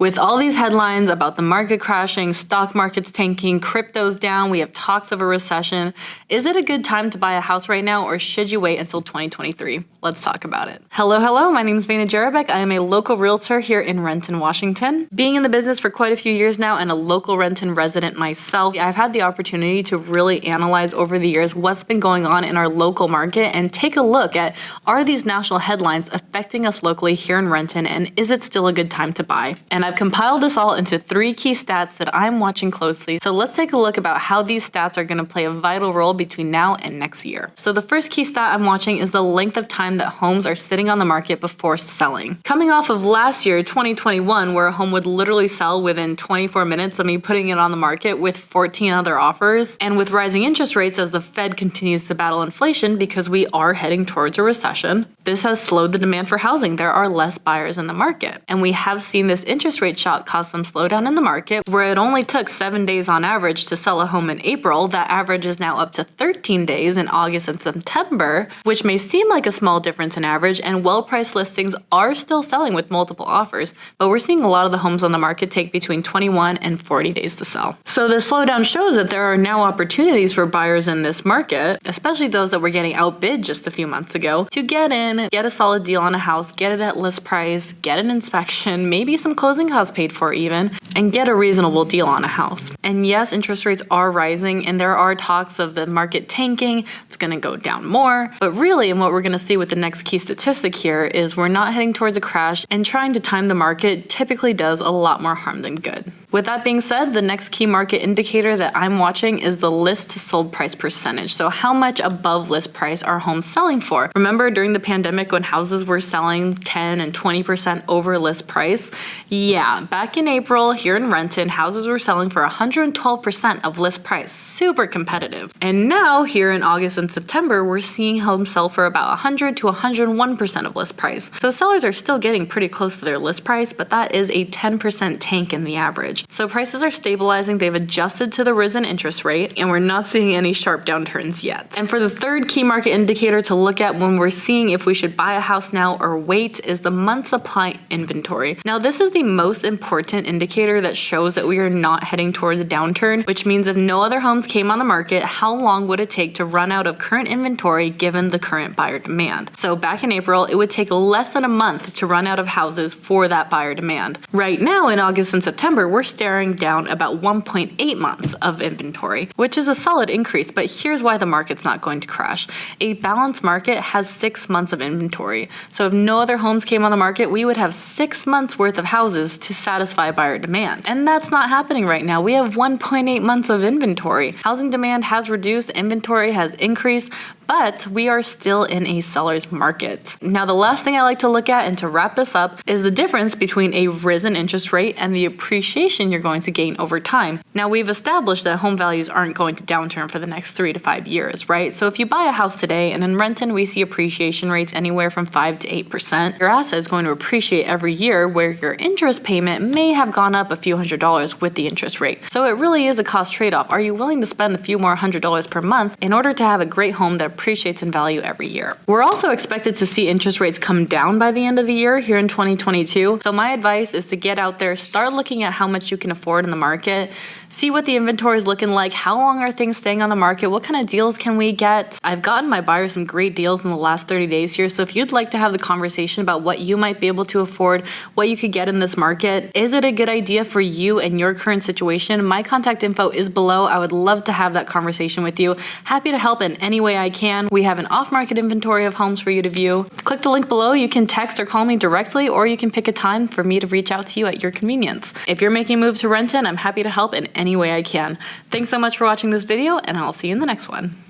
With all these headlines about the market crashing, stock markets tanking, crypto's down, we have talks of a recession. Is it a good time to buy a house right now, or should you wait until 2023? Let's talk about it. Hello, my name is vay.namae. I am a local realtor here in Renton, Washington. Being in the business for quite a few years now and a local Renton resident myself, I've had the opportunity to really analyze over the years what's been going on in our local market and take a look at, are these national headlines affecting us locally here in Renton, and is it still a good time to buy? And I've compiled this all into 3 key stats that I'm watching closely. So let's take a look about how these stats are going to play a vital role between now and next year. So the first key stat I'm watching is the length of time that homes are sitting on the market before selling. Coming off of last year, 2021, where a home would literally sell within 24 minutes of me putting it on the market with 14 other offers, and with rising interest rates as the Fed continues to battle inflation because we are heading towards a recession, this has slowed the demand for housing. There are less buyers in the market. And we have seen this interest rate shock cause some slowdown in the market, where it only took 7 days on average to sell a home in April. That average is now up to 13 days in August and September, which may seem like a small difference in average, and well-priced listings are still selling with multiple offers, but we're seeing a lot of the homes on the market take between 21 and 40 days to sell. So the slowdown shows that there are now opportunities for buyers in this market, especially those that were getting outbid just a few months ago, to get in, get a solid deal on a house, get it at list price, get an inspection, maybe some closing costs paid for even, and get a reasonable deal on a house. And yes, interest rates are rising, and there are talks of the market tanking. It's going to go down more. But really, and what we're going to see with the next key statistic here is we're not heading towards a crash, and trying to time the market typically does a lot more harm than good. With that being said, the next key market indicator that I'm watching is the list to sold price percentage. So how much above list price are homes selling for? Remember during the pandemic when houses were selling 10 and 20% over list price? Yeah, back in April here in Renton, houses were selling for 112% of list price. Super competitive. And now here in August and September, we're seeing homes sell for about 100 to 101% of list price. So sellers are still getting pretty close to their list price, but that is a 10% tank in the average. So prices are stabilizing, they've adjusted to the risen interest rate, and we're not seeing any sharp downturns yet. And for the third key market indicator to look at when we're seeing if we should buy a house now or wait is the month supply inventory. Now this is the most important indicator that shows that we are not heading towards a downturn, which means if no other homes came on the market, how long would it take to run out of current inventory given the current buyer demand? So back in April, it would take less than a month to run out of houses for that buyer demand. Right now in August and September, we're staring down about 1.8 months of inventory, which is a solid increase, but here's why the market's not going to crash. A balanced market has 6 months of inventory. So if no other homes came on the market, we would have 6 months worth of houses to satisfy buyer demand. And that's not happening right now. We have 1.8 months of inventory. Housing demand has reduced, inventory has increased, but we are still in a seller's market. Now, the last thing I like to look at, and to wrap this up, is the difference between a risen interest rate and the appreciation you're going to gain over time. Now, we've established that home values aren't going to downturn for the next 3 to 5 years, right? So if you buy a house today, and in Renton we see appreciation rates anywhere from 5 to 8%, your asset is going to appreciate every year, where your interest payment may have gone up a few $100s with the interest rate. So it really is a cost trade-off. Are you willing to spend a few more $100s per month in order to have a great home that appreciates in value every year? We're also expected to see interest rates come down by the end of the year here in 2022. So my advice is to get out there, start looking at how much you can afford in the market, see what the inventory is looking like, how long are things staying on the market, what kind of deals can we get. I've gotten my buyers some great deals in the last 30 days here, so if you'd like to have the conversation about what you might be able to afford, what you could get in this market, is it a good idea for you and your current situation? My contact info is below. I would love to have that conversation with you. Happy to help in any way I can. We have an off-market inventory of homes for you to view. Click the link below. You can text or call me directly, or you can pick a time for me to reach out to you at your convenience. If you're making a move to Renton, I'm happy to help in any way I can. Thanks so much for watching this video, and I'll see you in the next one.